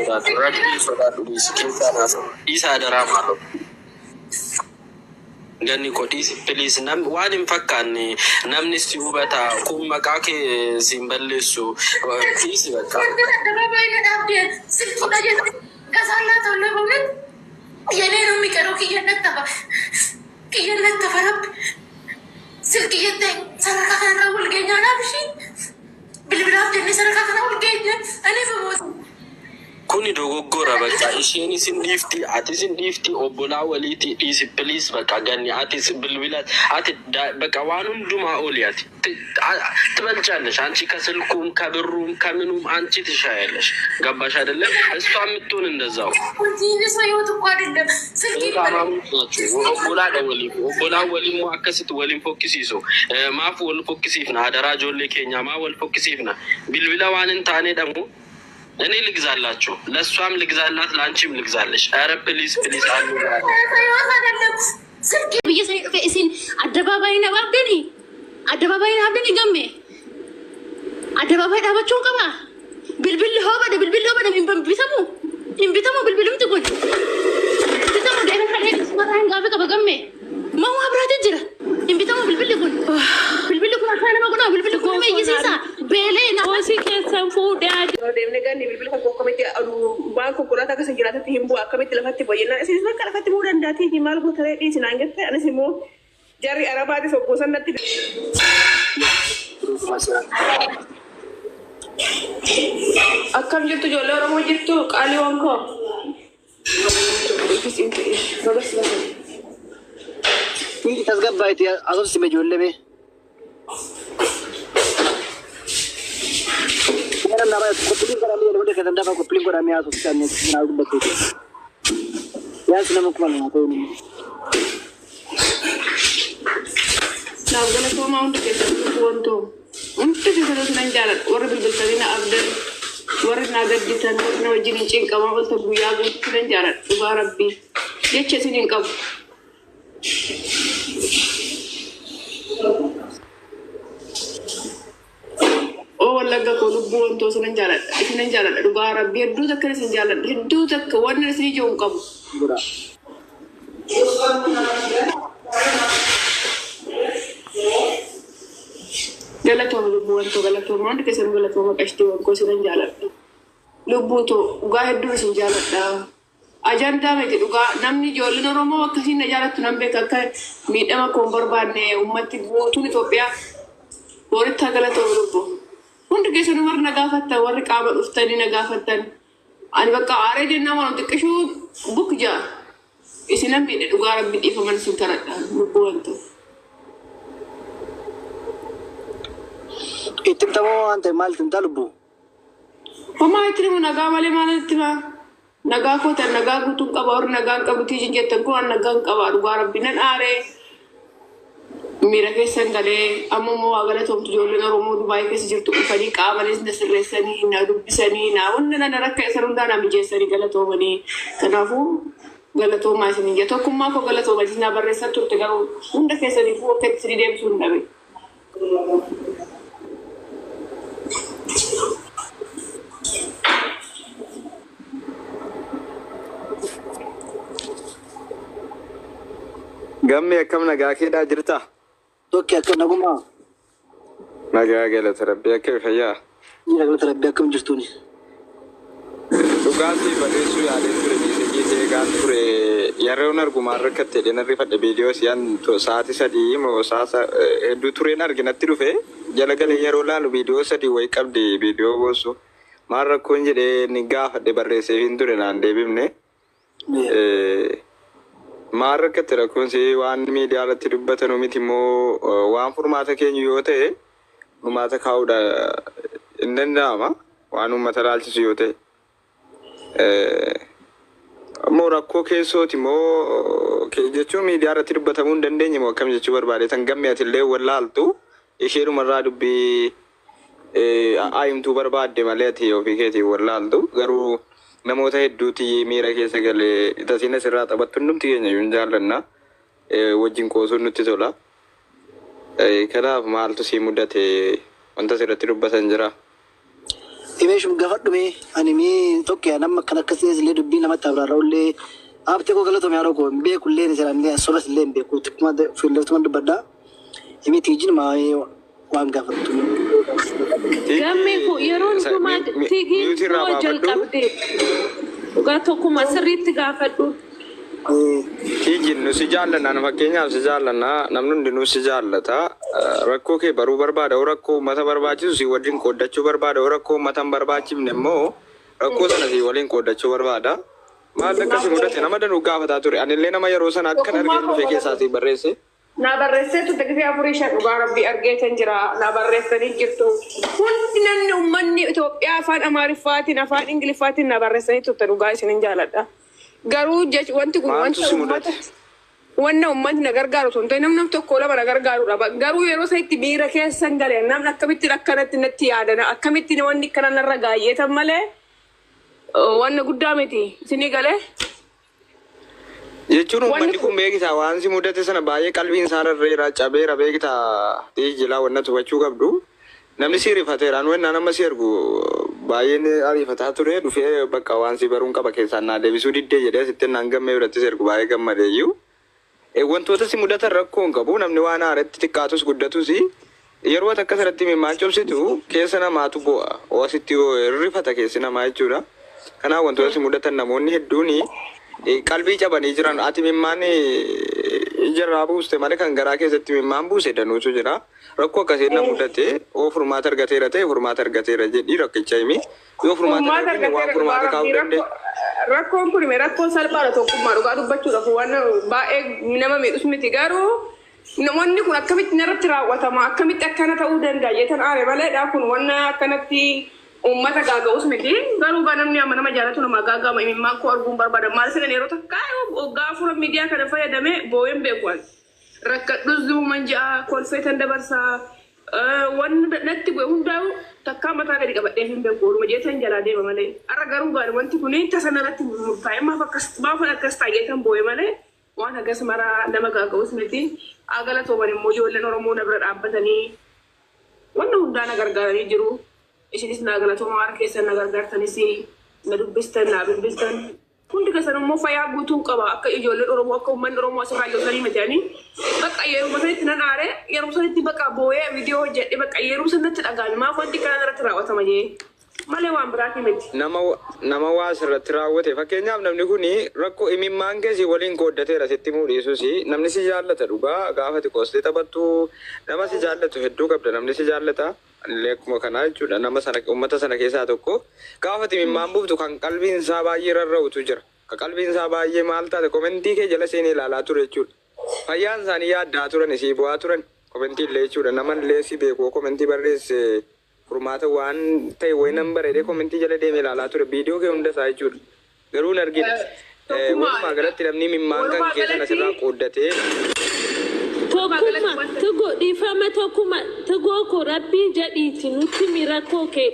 soda bisikita naso isa darama gani kodis please nam wani mfakani namni si hubata kum makake simballesu fisi baka daraba ina dabde silkina je kasalla tolle bolen yene no mi karo ki yennata farab silki yette saraka kana wulgenya nabshi bilbilaf jenne saraka kana wulgenya ani famo kuni dogoggora baka isheni sindifti ati sindifti obola waliti isi please baka gani ati bilbilat ati baka wanum duma oliyati ትበልጫለሽ አንቺ ከስልኩም ከብሩም ከምኑም አንቺ ትሻያለሽ ገባሽ አይደለ እሷ ምትሆን እንደዛው እንጂ ሰውየው እኮ አይደለም ስልክ ወላ ወሊ ሙአከስት ወሊ ፎክሲሶ ማፍ ወል ፎክሲፍና አደራጆሌ ኬኛ ማ ወል ፎክሲፍና ቢልቢላዋንን ታኔ ደግሞ እኔ ልግዛላችሁ ለሷም ልግዛላት ላንቺም ልግዛለሽ አረ ፕሊዝ አሉ ስልክ በየሰይፈሲን አደባባይ ነው አብደኒ አደባባይ አብደኒ ገሜ አደባባይ ዳባቸው ቀባ bilbil hoba ቢሰሙ bilbilum ትቆይ ትተሙ ደህና ካለ ስማራን ጋር ከበገሜ ማው አብራተ ጅራ ቢተሙ bilbil ኩን አካና ማጎና bilbil ኩን መይሲሳ በሌና ወሲ ከሰንፉ ዳድ ደምነ ጋር bilbil ኮኮመቲ አዱ ባንኮ ኩራታ ከሰጅራተ ቲምቡ አከመቲ ለፈት ቦየና እሲስ በቃ ለፈት ቦዳ እንዳቲ ዲማል ጎተረ ዲስና አንገተ አንሲሞ ጀሪ አረባዲ ሶቆሰነት akkam jirtu ijoollee Oromoo jirtu qaaliiwwan koo Ini tasgabaa itti asoosi ijoollee mee Mana nama koppiliin godhamee yeroo deekan danda'a koppiliin godhamee asoosi kan naa dubbatu Yaas nama kuma naa ta'u Naaf gala toomaa hundi keessatti wantoo Unti keessatti nan jaalladha warra bilbiltanii abdan warra nagadditan warra wajjin hin cinqaman walta guyyaa guutuu nan jaalladha dhugaa rabbii jecha isin hin qabu. Wallagga koo lubbuu wantoo isin jaalladha dhugaa rabbii hedduu takka isin jaalladha hedduu takka wanni isin ijoo hin qabu. Galatoomaa lubbuu wantoo galatoomaa hundi keessan galatoomaa qashtii wankoo isin jaalladha. Lubbuu too dhugaa hedduu isin jaalladha. Ajandaa miti dhugaa namni ijoolleen Oromoo akkasiin na jaallattu nan beeka akka miidhama koon barbaadne uummatti guutuun Itoophiyaa booritti galatoomaa lubbuu. Hundi keessan warri na gaafattan warri qaama dhuftanii na gaafattan. Ani bakka aaree jennaan waan xiqqishuu bukjaa isinan miidhe dhugaa rabbi dhiifaman isin karadha lubbuu wantoo. Ittiin tamoo waan ta'e maal ittiin talubbu? Homaa ittiin immoo nagaa malee maal itti maa? Nagaa kootan nagaa guutuun qaba warri nagaan qabutii jettan kun waan nagaan qaba dhugaa rabbi nan aaree miira keessan galee amma immoo waa galatoomtu ijoolleen Oromoo Dubaayii keessa jirtu dhufanii qaamalees na sirreessanii na dubbisanii na hunda na rakka isa hundaa na mijeessanii galatoomanii kanaafuu galatoomaa isin ija tokkummaa koo galatoomaa isin na barreessan turte garuu hunda keessaniifuu akka itti deebisuu hin dhabe. Gamme akkam nagaa keedhaa jirta? Tokki akka nagumaa? Nagaa galata rabbii akka fayyaa? Galata rabbii akkam jirtuuni? Dhugaatii barreessuu yaadeen ture miidhagee eegaan ture yeroon argumaan rakkattee dheerri fadhe viidiyoo siyaan sa'aatii 3 moo saasa hedduu tureen arginatti dhufe jala galee yeroo laalu viidiyoo 3 wayi qabdi viidiyoo boosu maal rakkoon jedhee ni gaafadhe barreessee hin ture naan deebifne. Maal rakkatte rakkoon si waan miidiyaa irratti dubbatan miti immoo waan furmaata keenya yoo ta'e furmaata kaa'uudha hin danda'ama waan uummata ilaalchisu yoo ta'e. Ammoo rakkoo keessooti immoo jechuun miidiyaa irratti dubbatamuu hin dandeenye moo akkam jechuu barbaade tan gamme atillee wallaaltu isheedhumarraa dubbii aayimtuu barbaadde malee ati ofii keetiin wallaaltu garuu namoota hedduuti miira keessa galee tasiina sirraa taphattu hundumti keenya yoo hin jaallanna wajjin qoosuun nutti tola. Kanaaf maaltu sii mudate wanta sirratti dubbatan jira? إيش مقفل مي أنا مي توكي أنا ما كنا كسيز اللي دبينا ما تبرر ولا أبتكو قلتهم يا روكو بيكو اللي نزل عندي الصبح اللي بيكو تكمل في اللي تكمل بدأ يمي تيجي ما وان قفل Gamme ko yeroon kuma tigi hojjal qabde dhugaa tokko masirriitti gaafadhu Tijin nu si jaallanna nama keenyaaf si jaallanna namni hundi nu si jaallata rakkoo kee baruu barbaada rakkoo mata barbaachisu si waliin qooddachuu barbaada rakkoo mata hin barbaachifne immoo rakkoo sana si waliin qooddachuu barbaada maal akkasii mudate nama danuu gaafataa ture anillee nama yeroo sana akkan argee dhufee keessaatii barreesse Na barreesse tu tegi afurisha dhugaa rabbi argeetan jira na barreessanii jirtu hundi namni ummanni Itoophiyaa afaan Amaariffaatiin afaan Ingiliffaatiin na barreessanii turte dhugaa isinin jaaladha garuu wanti kun wanna ummanni na gargaaru sun ta'e namni tokko lama na gargaarudha garuu yeroo isa itti miira keessan galee namni akkamitti akkanatti natti yaadana akkamitti wanni kana narra gaayyeetan malee wanna guddaa miti isinii galee jechuun uummanni kun beekita waan si mudate sana baay'ee qalbiin isaa rarreera cabeera beekita jilaa wanna tubachuu qabdu namni si rifateeraan wanna nama si ergu baay'een ariifataa ture dhufee bakka waan si baruun qaba keessaan naa deebisuu diddee jedhee sitti naan gammee biratti si ergu baay'ee gammadeeyyuu wantoota si mudatan rakkoon qabu namni waan haaratti xiqqaatus guddatus yeroo takka sarratti mimmaan cobsitu keessa namaatu bu'a oositti rifata keessi namaa jechuudha kanaaf wantoota si mudatan namoonni hedduun qalbii cabanii jiran ati mimmaan ijarraa buuste malee kan garaa keessatti mimmaan buuse danuutu jira rakkoo akkasii na mudate oo furmaata argateera ta'e furmaata argateera jedhii rakkicha himi yoo furmaata argate waan furmaata kaa'uu danda'e rakkoon kun rakkoon salphaadha tokkummaa dhugaa dubbachuudhaaf waan baay'ee nama miidhus miti garuu namoonni kun akkamitti narratti raawwatama akkamitti akkana ta'uu danda'a jetan aare maleedha kun wanna akkanatti ummata gaaga'us miti garuu namni amma nama jaalatu nama gaaga'ama imimmaan koo arguun barbaada maal senen yeroo takka gaafura miidiyaa kana fayyadame boo'een beekuwan rakkadhus duuman ja'a kolfeetan dabarsaa wanni natti bu'e hundaa'u takkaa mataa gadi qabadhee hin beeku oluma jeetan jalaa deema malee arra garuu gaari wanti kun tasan irratti murtaa'e maaf akkas taa'eetan boo'e malee waan agas mara nama gaaga'us miti agala tooban immoo ijoolleen Oromoo na bira dhaabbatanii wanna hundaa na gargaaranii jiru isinis na galatoomaa harka keessan na gargaartanis na dubbistan na bilbiltan hundi keessan immoo fayyaa guutuu qaba akka ijoolleen Oromoo akka uummanni Oromoo asirraa ijoollee matanii bakka yeroo sanitti nan aare yeroo sanitti bakka boo'ee viidiyoo hojjedhe bakka yeroo sanatti dhagaame maaf wanti kana irratti raawwatama jee malee waan biraati miti. Nama waa asirratti raawwate fakkeenyaaf namni kun rakkoo imimmaan keessi waliin qooddateera sitti muudhiisus namni si jaallata dhugaa gaafa xiqqoostee taphattu nama si jaallatu hedduu qabda namni si jaallata. Lekkuma kana jechuudha nama sana uummata sana keessaa tokko gaafa imimmaan buuftu kan qalbiin isaa baay'ee rarra'utu jira kan qalbiin isaa baay'ee maal taate komentii kee jala seenee ilaalaa ture jechuudha fayyaan isaanii yaaddaa turan isii bu'aa turan komentii illee jechuudha nama illee si beeku komentii barreesse furmaata waan ta'e wayinan bareedee komentii jala deemee ilaalaa ture viidiyoo kee hunda isaa jechuudha garuu hin argine walumaa galatti namni imimmaan kan keessan asirraa qooddatee tokkuma tugo dhiifama tokkuma tugoo ko rabbii jedhiiti nutti mirakkoo kee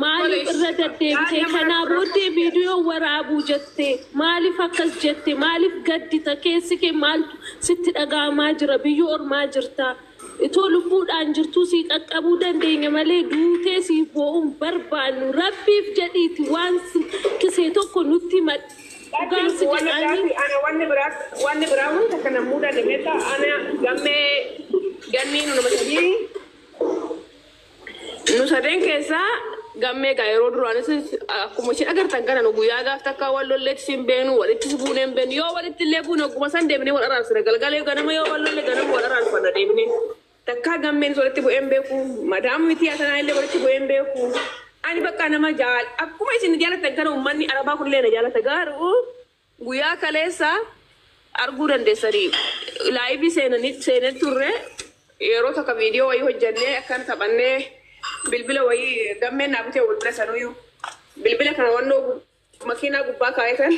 maaliif irra deddeebite kanaa booddee viidiyoo waraabuu jette maaliif akkas jette maaliif gaddita keessi kee maaltu sitti dhaga'amaa jira biyyoo ormaa jirta itoo lubbuudhaan jirtuu sii qaqqabuu dandeenya malee duutee sii boo'uun barbaannu rabbiif jedhiiti waan kisee tokko nutti maddi. Gaasi jedhanii wanni biraa wanta kana muudaa deemeta ana gammee ganniin nama sadii nu sadeen keessaa gammee gaa yeroo duraanis akkuma isin agartan kana nu guyyaa gaaf takka wal lolleetti sin beenu walitti si buuneen beenu yoo walitti illee buune ogguma san deebinee wal araarsine galgalee ganama yoo wal lolle ganama wal araarfanna deebinee takka gammeen walitti bu'een beeku madaam miti asanaa illee walitti bu'een beeku. Ani bakka nama jaal akkuma isin jaalatan kana uummanni arabaa kunillee na jaalata garuu guyyaa kaleessa arguu dandeessanii laayivii seenanii turre yeroo takka viidiyoo wayii hojjannee akkan taphannee bilbila wayii gammeen naabitee bilbila sanuyyuu bilbila kana wannoo makiinaa gubbaa kaa'etan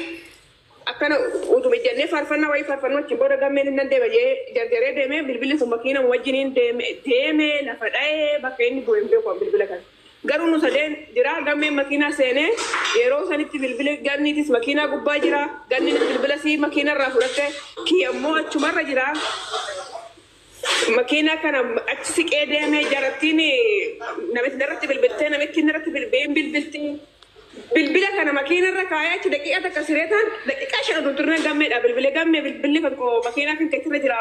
akkana utuma jennee faarfannaa wayii faarfannoo achi booda gammeen hin deema jee jarjaree deemee bilbilli sun makiina wajjiniin deemee lafa dha'ee bakka inni bu'een beeku bilbila kana. Garuu nu sadeen jira gammeen makiinaa seenee yeroo sanitti bilbila ganniitis makiinaa gubbaa jira ganniinis bilbila sii makiinaa irraa fudhatte kiyammoo achumarra jira makiinaa kana achi siqee deemee jarattiin namitti irratti bilbiltee namitti irratti bilbiltee bilbila kana makiina irra kaayaa achi daqiiqa takka sireetaan daqiiqaa 5 oduu turne gammeedha gammee bilbilli kan koo makiinaa kan keessirra jira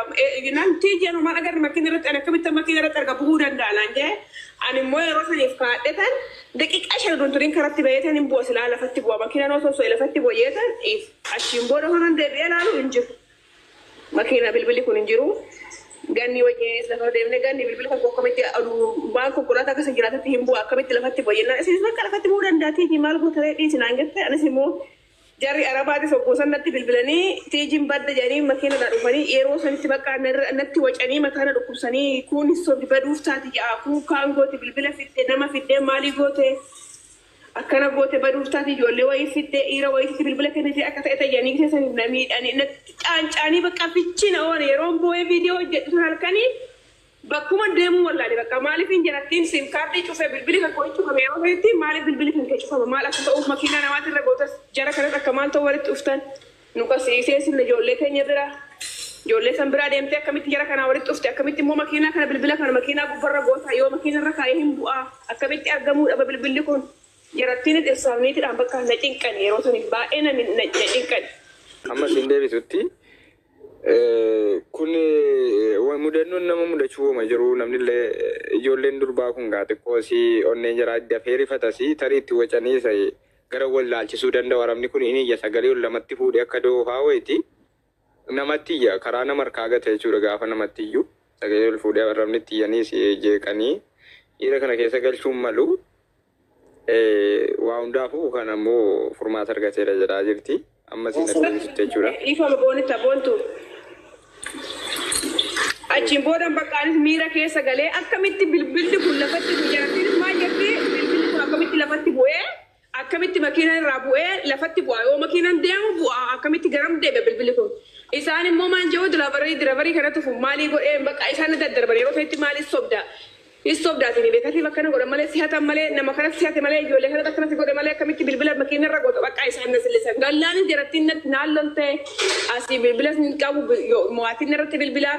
naan tiijeen homaan agarri makiina irratti ani akkamitti makiina irratti arga bu'uu danda'a naan jee ani immoo yeroo saniif kaadhetan daqiiqaa 5 oduu turin karatti bayeetan hin bu'a silaa lafatti bu'a makiinaan osoo lafatti bu'eetan achiin booda honan deebi'ee laalu hin jiru makiina bilbilli kun hin jiru. Ganni wajjin lafa deemnee ganni bilbila kan akkamitti waan konkolaataa akka jiraatatti hin bu'a akkamitti lafatti boyyannaa isinis bakka lafatti bu'uu danda'atii maal gootaree dhiisinaan jette anis immoo jarri arabaati soggoosan natti bilbilanii tiijiin badda jedhanii makiinadhaa dhufanii yeroo sanitti bakka natti wacanii mataana dhukkubsanii kun sobdi baduuf taati ja'a kun kaan goote bilbila fiddee nama fiddee maalii goote akkana goote baduuf taati ijoollee wayii fiddee dhiira wayiitti bilbila kennitee akka ta'e tajaajilanii keessaniif namiidhanii natti caancaanii bakka fichina oole yeroo boo'ee viidiyoo hojjetu halkanii bakkuma deemuu wallaale bakka maaliif hin jirattiin sim kaardii cufee bilbili kan koo cufame yeroo sanitti maaliif bilbili kan kee cufame maal akka ta'uuf makiinaa namaatti irra gootas jara kanas akka maal ta'u walitti dhuftan nu qasiisee sinne ijoollee keenya bira ijoollee san biraa deemtee akkamitti jara kanaa walitti dhufte akkamitti immoo makiinaa kana bilbila kana makiinaa gubbarra goota yoo makiina irra kaayee hin bu'aa akkamitti argamuu dhaba bilbilli kun jarattiin dhirsaafniitidhaan bakka na cinqan yeroo saniif baay'ee na cinqan. Amma siin deebisutti kun mudannoon nama mudachuu ooma jiru namnillee ijoolleen durbaa kun xiqqoosii onneen jara dafee rifatasii tarii itti wacanii gara wal laalchisuu danda'a waramni kun inni iyya sagalee ol lamatti fuudhee akka doofaa wayiiti namatti iyya karaa nama harkaa gata jechuudha gaafa namatti iyyuu sagalee ol fuudhee waramni itti iyyanii jeeqanii dhiira kana keessa galchuun malu waa hundaafuu kan ammoo furmaata argateera jedhaa jirti amma siin adeemsitte jechuudha. Ifama boonitta boontu. Achiin boodan baqqaanis miira keessa galee akkamitti bilbilli kun lafatti jarattiinis maal jetti bilbilli kun akkamitti lafatti bu'ee akkamitti makiinaan irraa bu'ee lafatti bu'a yoo makiinaan deemu bu'a akkamitti garam deeme bilbilli kun. Isaan immoo maan jedhu diraabarii kanatti fuun maalii godhee bakka isaan daddarban yeroo ta'etti maaliif sobda. Istobdaatini beekati bakkana godhe malee sihatan malee nama kanatti sihate malee ijoollee kanatti akkanatti godhe malee akkamitti bilbila makiina irra godhe bakka isaan nasilisan gallaanis jarattiin natti naallon ta'e asii bilbilas ni qabu mo'aatiin irratti bilbila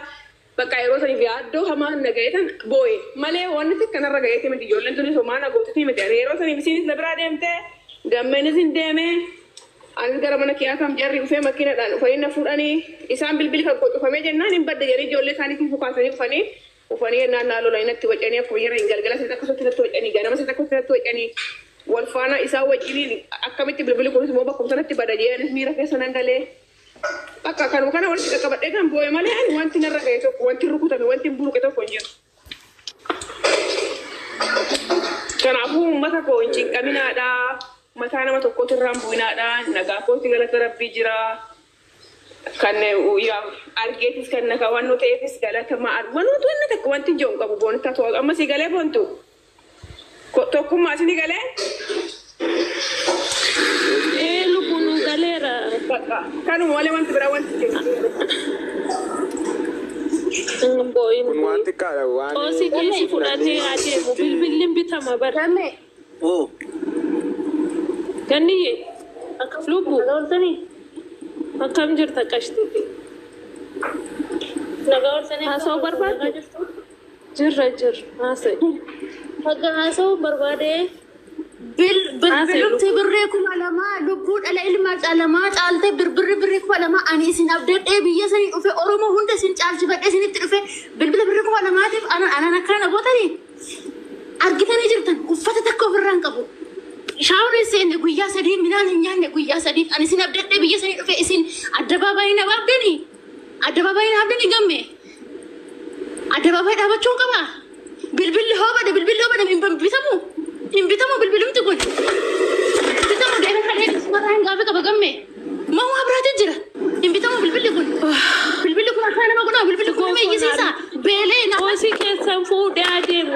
bakka yeroo saniif yaaddoo hamaa nagayetan boo'e malee wanni kanarra gayeete miti ijoolleen tunis homaa nagootatti miti yeroo saniif isinis na biraa deemte gammeenis hin deeme anis gara mana kiyaatam jarri dhufee makiinadhaan dhufanii na fuudhanii isaan bilbili kan qocufamee jennaan hin badde jedhanii ijoollee isaaniitiin fukaasanii dhufanii ufanii naannaa lola inatti wacanii akkuma jira hin galgala sitti akkasutti natti wacanii ganama sitti akkasutti natti wacanii wal faana isaa wajjiniin akkamitti bilbili kunis immoo bakkum sanatti bada jeeanis miira keessa nan galee akka kanuma kana walitti qaqqabadhee kan boo'e malee ani wanti narra ga'e tokko wanti rukutame wanti buruqe tokko hin jiru. Kanaafuu uummata koo hin cinqaminaadha mataa nama tokkooti irraan bu'inaadha nagaa kootti galata rabbii jira. Kan argeetis kan naka waan nu ta'eefis galatamaa wanuutu inni takka wanti joon qabu boonta ta'u amma si galee boontu tokkummaa sini galee lubbuun galeera kanuma malee wanti biraa wanti kun waan xiqqaadha waan qoosii keessi fudhatee adeemu bilbilliin bitama bara ganniyyee akka lubbuu akkam jirta qashti haasa'uu barbaaddu jirra haasa'uu barbaadee bilbilti birree kuma lama lubbuu dhala ilmaa caalamaa caalte birree kuma lama ani isin abdadhee biyya sanii dhufe oromoo hunda isin caalchifadhee isinitti dhufe bilbila birree kuma lamaatiif anan akkana gootanii argitanii jirtan uffata takka ofirraan qabu. Shaawwan seenne guyyaa sadii midhaan hin nyaanne guyyaa sadii ani isin abdadhee biyya sanii dhufe isin addabaabaayii na baabdanii gamme addabaabaayii dhaabachuun qaba bilbilli hoo bade hin bitamu bilbilumti kun bitamu deemee kadhee mataa hin gaafe qaba gamme maa biraati jira hin bitamu bilbilli kun akka nama godhaa bilbilli kun nama iyyisiisa beelee na qoosii keessan fuudhee adeemu.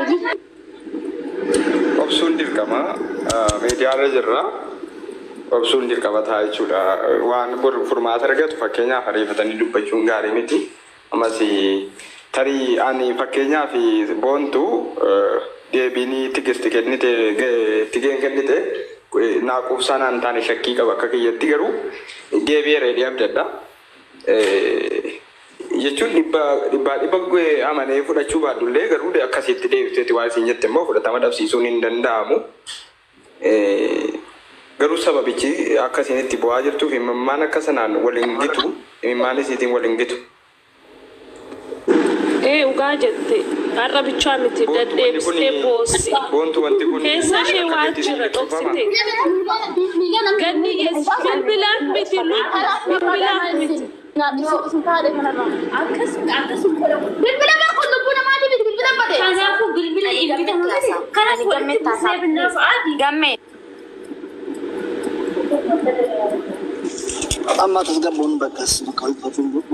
Obsuun dirqama miidiyaarra jirra obsuun dirqama ta'a jechuudha waan furmaata argatu fakkeenyaaf ariifatanii dubbachuun gaarii miti ammas tarii ani fakkeenyaaf boontu deebiinii tigeen kennite naaquufsaan aan taane shakkii qaba akka kiyyatti garuu deebi'ee reedii abdadha jechuun dhibba amanee fudhachuu baadullee garuu akkasitti deebiteeti waan isin jette immoo fudhatama dhabsiisuun hin danda'amu. Garuu sababichi akkasinitti bu'aa jirtuuf imimmaan akka sanaan waliin gitu imimmaan isiitiin waliin gitu. Ugaa jette har'a bichaa miti daddeebistee boossi. Boontu wanti kun keessa ishee waan jira dhoksite. Ganni bilbilaan miti bilbilaan miti. Bilbila bakka lubbuu namaatiif bilbila bade. Kanaafuu bilbila ibidda malee. Kanaafuu walitti seebinaa fa'aati. Gammee. Amma tasgabbuun bakkas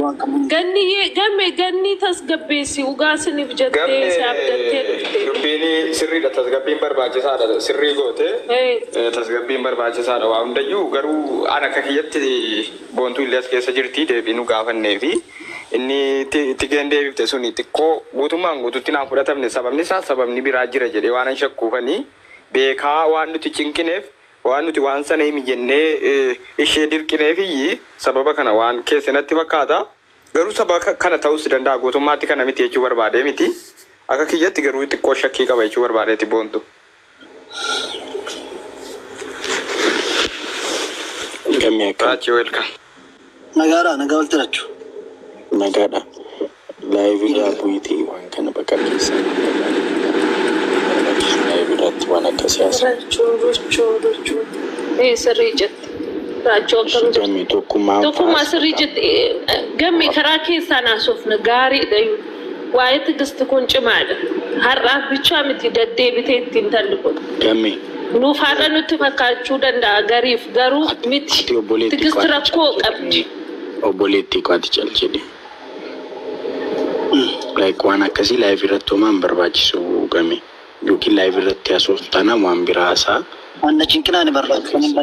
waan qabuun. Ganni tasgabbeessi ugaa siniif jettee saabdattee dhufte. Dubbiin sirriidha tasgabbiin barbaachisaadha sirrii goote tasgabbiin barbaachisaadha waa hundayyuu garuu ana akka kiyyatti boontuu illee as keessa jirti deebii nu gaafannee fi inni tikeen deebifte suni xiqqoo guutummaan guututti naan fudhatamne sababni isaa sababni biraa jira jedhee waan an shakkuufanii beekaa waan nuti cinqineef waan nuti waan sana himi jennee ishee dirqineefiyyi sababa kana waan keessanatti fakkaata garuu sababa kana ta'us danda'a guutummaatti kana miti jechuu barbaade miti akka kiyyatti garuu xiqqoo shakkii qaba jechuu barbaadeeti boontu. Gammee akka welcome. Nagaa walti rachu. nagaadha. Laayiviidhaa bu'iitii waan kana bakka keessa laayiviidhaatti waan akka siyaasa. Sirrii jette. Raajoo akkam Gammee tokkummaa sirrii jette. Gammee karaa keessaa naasofna gaariidha. Waa'ee tigisti kun cimaadha. Har'aaf bichaa miti deddeebitee ittiin talliqu. Gammee. Nuuf haadha nutti fakkaachuu danda'a gariif garuu miti tigisti rakkoo qabdi. Obboleettii qaati caljedhe. Waan akkasii laayivii irratti homaan barbaachisu Gammee. Yookiin laayivii irratti haasoftaana waan biraa haasaa. Wanna cinqinaa ni barbaachisu. Kan hin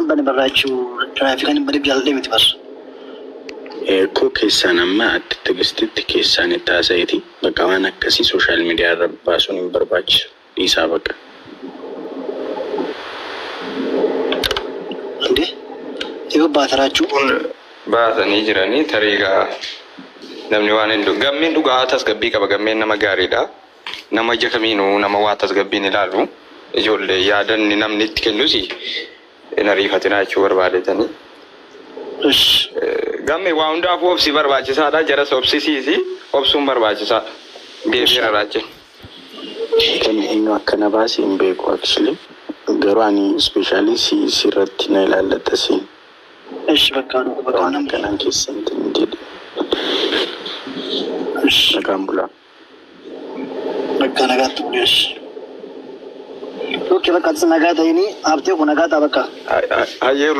bane barbaachisu. Tiraafikii kan hin bane jaallatee miti barra. Koo keessaan amma adda tigistitti keessaan itti haasa'eeti. Bakka waan akkasii sooshaal miidiyaa irra baasuun hin barbaachisu. Dhiisaa bakka. Yoo baataraachuu. Baasanii jiranii tariigaa namni waan hin dhugu. Gammeen dhugaa tasgabbii qaba. Gammeen nama gaariidha. Nama ija kamiinuu nama waa tasgabbiin ilaalu. Ijoollee yaadanni namni itti kennus hin ariifatinaa jechuu barbaadetanii. Gammee waa hundaafuu obsi barbaachisaadha. Jaras obsisiisi. Obsuun barbaachisaadha. Deebiira raajeen. Kan eenyu akkana baasii hin beeku actually. Garuu ani ispeeshaalii sirratti na ilaallata siin. Waan akkanaan keessatti hin jedhe. Nagaan bulaa. Nagaatti bulees. Oke bakka nagaa ta'ini abtee kun nagaa ta'a bakka. Hayyeeru.